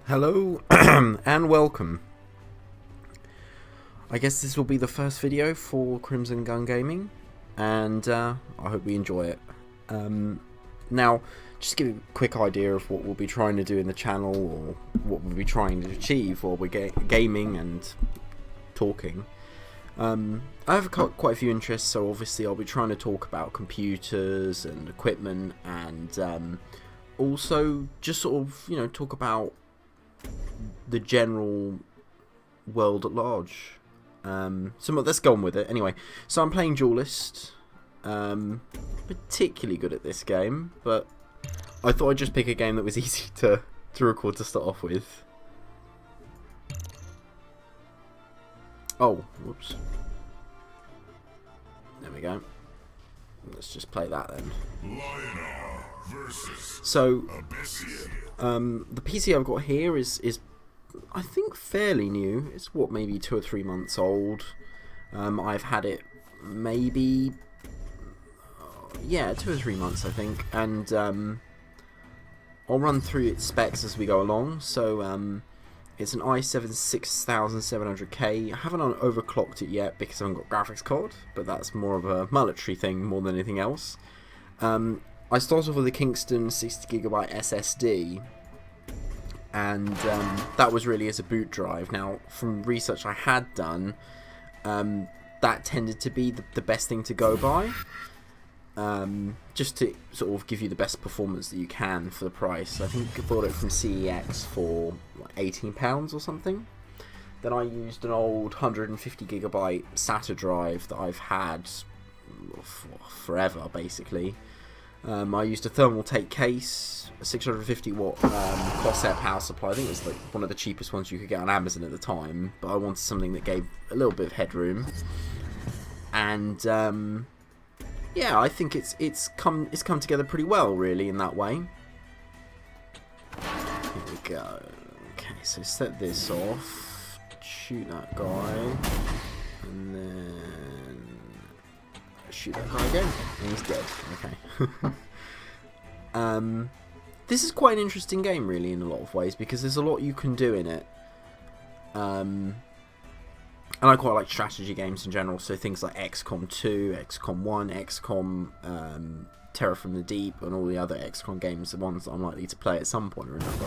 Hello and welcome. I guess this will be the first video for Crimson Gun Gaming, and I hope we enjoy it. Now, just to give you a quick idea of what we'll be trying to do in the channel, or what we'll be trying to achieve while we're gaming and talking. I have quite a few interests, so obviously I'll be trying to talk about computers and equipment, and also just sort of, talk about the general world at large. So let's go on with it. Anyway, so I'm playing Duelyst. Particularly good at this game, but I thought I'd just pick a game that was easy to record to start off with. Oh, whoops. There we go. Let's just play that then. So, the PC I've got here is I think fairly new. It's maybe 2 or 3 months old. I've had it maybe 2 or 3 months, I think, and I'll run through its specs as we go along. So it's an i7 6700K. I haven't overclocked it yet because I haven't got graphics card, but that's more of a military thing more than anything else. I started off with a Kingston 60GB SSD, and that was really as a boot drive. Now, from research I had done, that tended to be the best thing to go by, just to sort of give you the best performance that you can for the price. I think I bought it from CEX for like £18 or something. Then I used an old 150GB SATA drive that I've had for forever, basically. I used a thermal take case, a 650 watt Corsair power supply. I think it was like one of the cheapest ones you could get on Amazon at the time, but I wanted something that gave a little bit of headroom. And yeah, I think it's come together pretty well, really, in that way. Here we go. Okay, so set this off, shoot that guy, and then shoot that guy again, and he's dead. Okay. This is quite an interesting game, really, in a lot of ways, because there's a lot you can do in it. And I quite like strategy games in general, so things like XCOM 2, XCOM 1, XCOM Terror from the Deep, and all the other XCOM games, the ones that I'm likely to play at some point or another.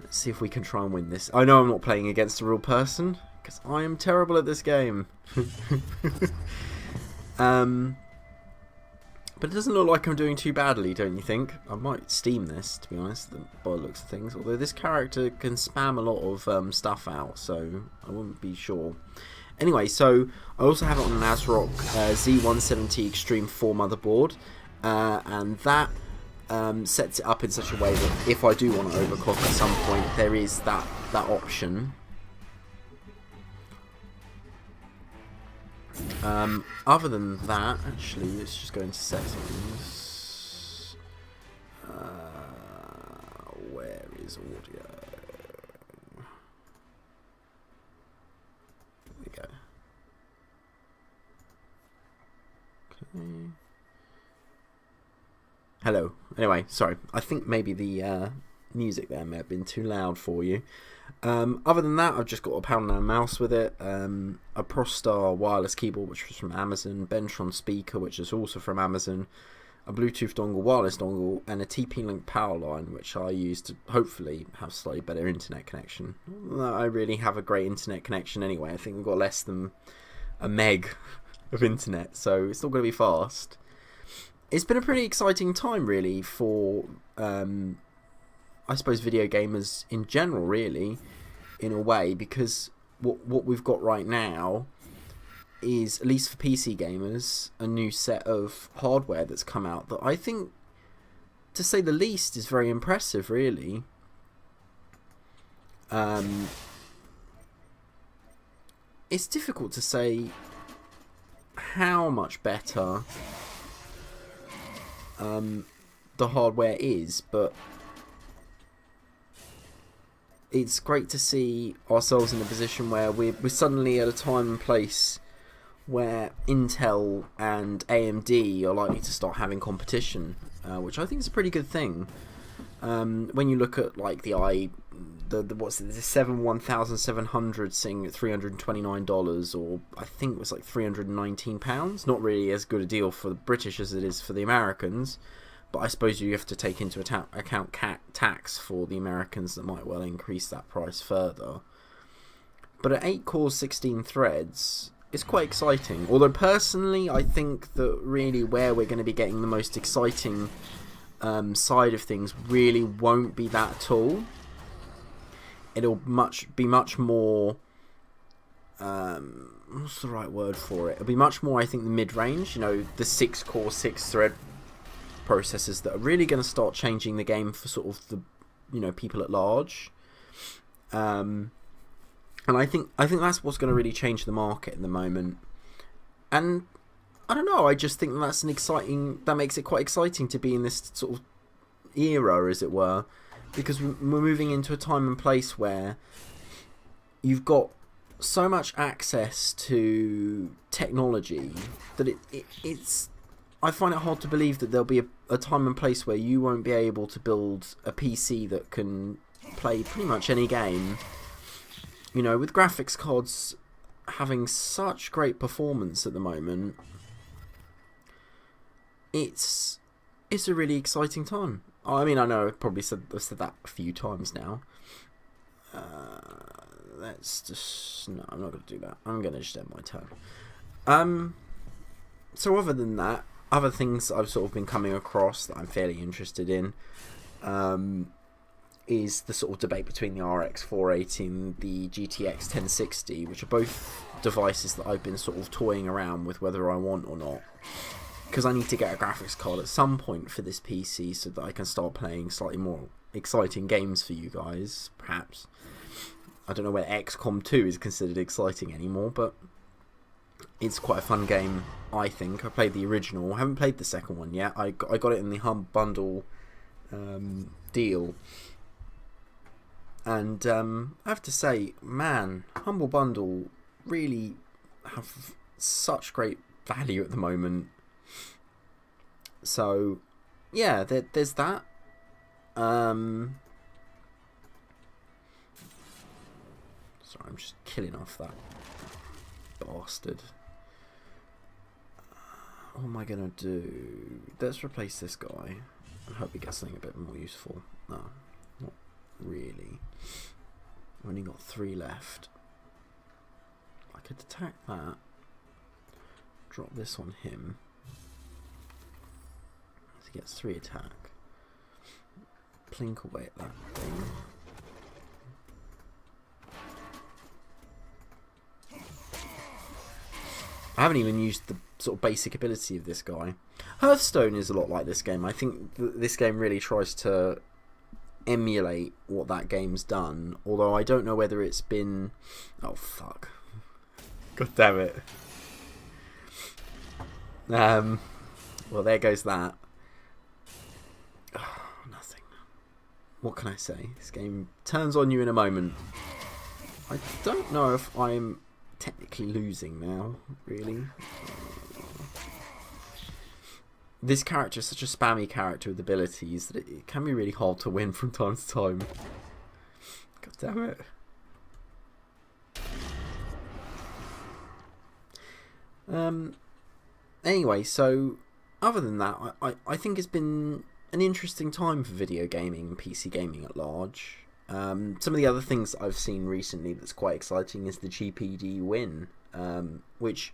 Let's see if we can try and win this. I know I'm not playing against a real person, because I am terrible at this game. But it doesn't look like I'm doing too badly, don't you think? I might Steam this, to be honest, by the looks of things. Although this character can spam a lot of stuff out, so I wouldn't be sure. Anyway, so I also have it on an ASRock Z170 Extreme 4 motherboard, and that sets it up in such a way that if I do want to overclock at some point, there is that option. Other than that, actually, let's just go into settings. Where is audio? There we go. Okay. Hello. Anyway, sorry. I think maybe the music there may have been too loud for you. Other than that, I've just got a pound and a mouse with it, a Prostar wireless keyboard, which was from Amazon, Bentron speaker, which is also from Amazon, a Bluetooth dongle, wireless dongle, and a TP-Link power line, which I use to hopefully have slightly better internet connection. I really have a great internet connection anyway. I think we've got less than a meg of internet, so it's not going to be fast. It's been a pretty exciting time, really, for I suppose video gamers in general, really, in a way, because what we've got right now is, at least for PC gamers, a new set of hardware that's come out that I think, to say the least, is very impressive, really. It's difficult to say how much better the hardware is, but it's great to see ourselves in a position where we're suddenly at a time and place where Intel and AMD are likely to start having competition, which I think is a pretty good thing. When you look at like the what's it, the 1700 seeing at $329, or I think it was like £319. Not really as good a deal for the British as it is for the Americans, but I suppose you have to take into account tax for the Americans that might well increase that price further. But at 8 cores, 16 threads, it's quite exciting. Although personally, I think that really where we're going to be getting the most exciting side of things really won't be that at all. It'll be much more. What's the right word for it? It'll be much more, I think, the mid-range. You know, the 6 core, 6 thread processors that are really going to start changing the game for sort of the, you know, people at large. And I think that's what's going to really change the market at the moment. And I don't know, I just think that makes it quite exciting to be in this sort of era, as it were, because we're moving into a time and place where you've got so much access to technology that it's I find it hard to believe that there'll be a time and place where you won't be able to build a PC that can play pretty much any game. You know, with graphics cards having such great performance at the moment, it's a really exciting time. I mean, I know I've probably said that a few times now. Let's just... No, I'm not going to do that. I'm going to just end my turn. So other than that, other things I've sort of been coming across that I'm fairly interested in is the sort of debate between the RX 480 and the GTX 1060, which are both devices that I've been sort of toying around with whether I want or not. Because I need to get a graphics card at some point for this PC so that I can start playing slightly more exciting games for you guys, perhaps. I don't know whether XCOM 2 is considered exciting anymore, but it's quite a fun game, I think. I played the original. I haven't played the second one yet. I got it in the Humble Bundle deal. And I have to say, man, Humble Bundle really have such great value at the moment. So, yeah, there's that. Sorry, I'm just killing off that bastard. What am I going to do? Let's replace this guy. I hope we get something a bit more useful. No, not really. I've only got 3 left. I could attack that. Drop this on him. He gets 3 attack. Plink away at that thing. I haven't even used the sort of basic ability of this guy. Hearthstone is a lot like this game. I think this game really tries to emulate what that game's done, although I don't know whether it's been... Oh, fuck. God damn it. Well, there goes that. Oh, nothing. What can I say? This game turns on you in a moment. I don't know if I'm technically losing now, really. This character is such a spammy character with abilities that it can be really hard to win from time to time. God damn it. Anyway, so other than that, I think it's been an interesting time for video gaming and PC gaming at large. Some of the other things I've seen recently that's quite exciting is the GPD win, which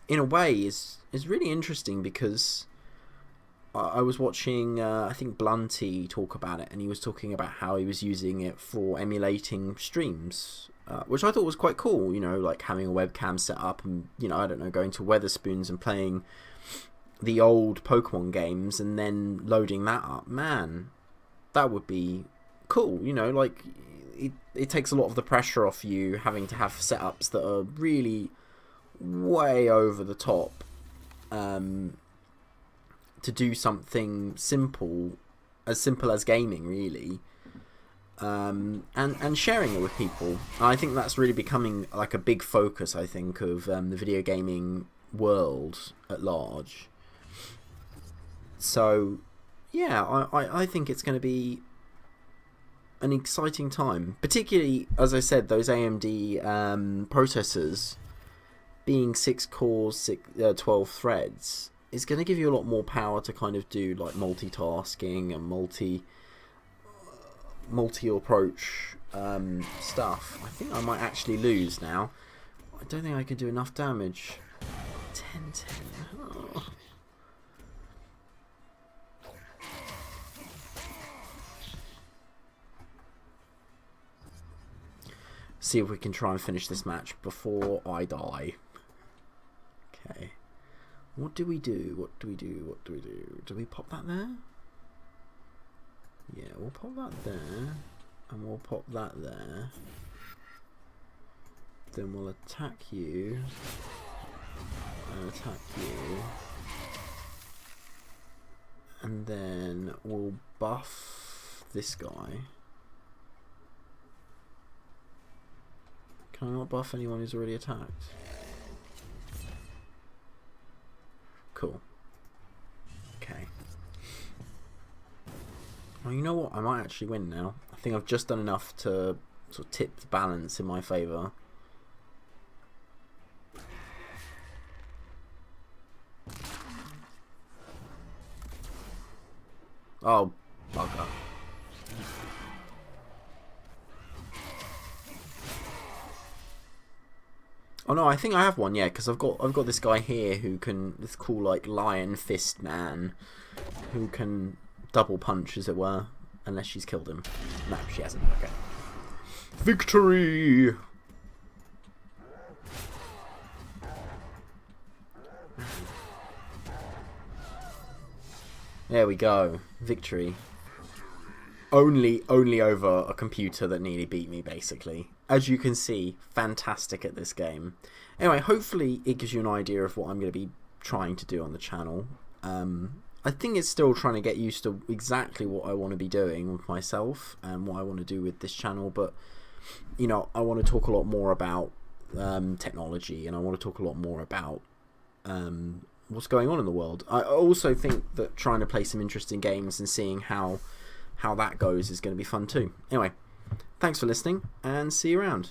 in a way is really interesting because I was watching I think Blunty talk about it, and he was talking about how he was using it for emulating streams, which I thought was quite cool, you know, like having a webcam set up and, you know, I don't know, going to Weatherspoons and playing the old Pokemon games and then loading that up. Man, that would be cool, you know, like it takes a lot of the pressure off you having to have setups that are really way over the top to do something simple as gaming, really, and sharing it with people. I think that's really becoming like a big focus, I think, of the video gaming world at large. So yeah, I think it's going to be an exciting time, particularly, as I said, those AMD processors being 6 cores, 12 threads is going to give you a lot more power to kind of do like multitasking and multi approach stuff. I think I might actually lose now. I don't think I can do enough damage. 10-10. Oh. See if we can try and finish this match before I die. Okay. What do we do? What do we do? What do we do? Do we pop that there? Yeah, we'll pop that there. And we'll pop that there. Then we'll attack you. And attack you. And then we'll buff this guy. Can I not buff anyone who's already attacked? Cool. Okay. Well, you know what? I might actually win now. I think I've just done enough to sort of tip the balance in my favour. Oh, bugger. Oh no, I think I have one, yeah, because I've got this guy here who can, this cool like lion fist man, who can double punch, as it were, unless she's killed him. No, she hasn't. Okay. Victory! There we go, victory. Only over a computer that nearly beat me, basically. As you can see, fantastic at this game. Anyway, hopefully it gives you an idea of what I'm going to be trying to do on the channel. I think it's still trying to get used to exactly what I want to be doing with myself and what I want to do with this channel. But, you know, I want to talk a lot more about technology, and I want to talk a lot more about what's going on in the world. I also think that trying to play some interesting games and seeing how that goes is going to be fun too. Anyway, thanks for listening, and see you around.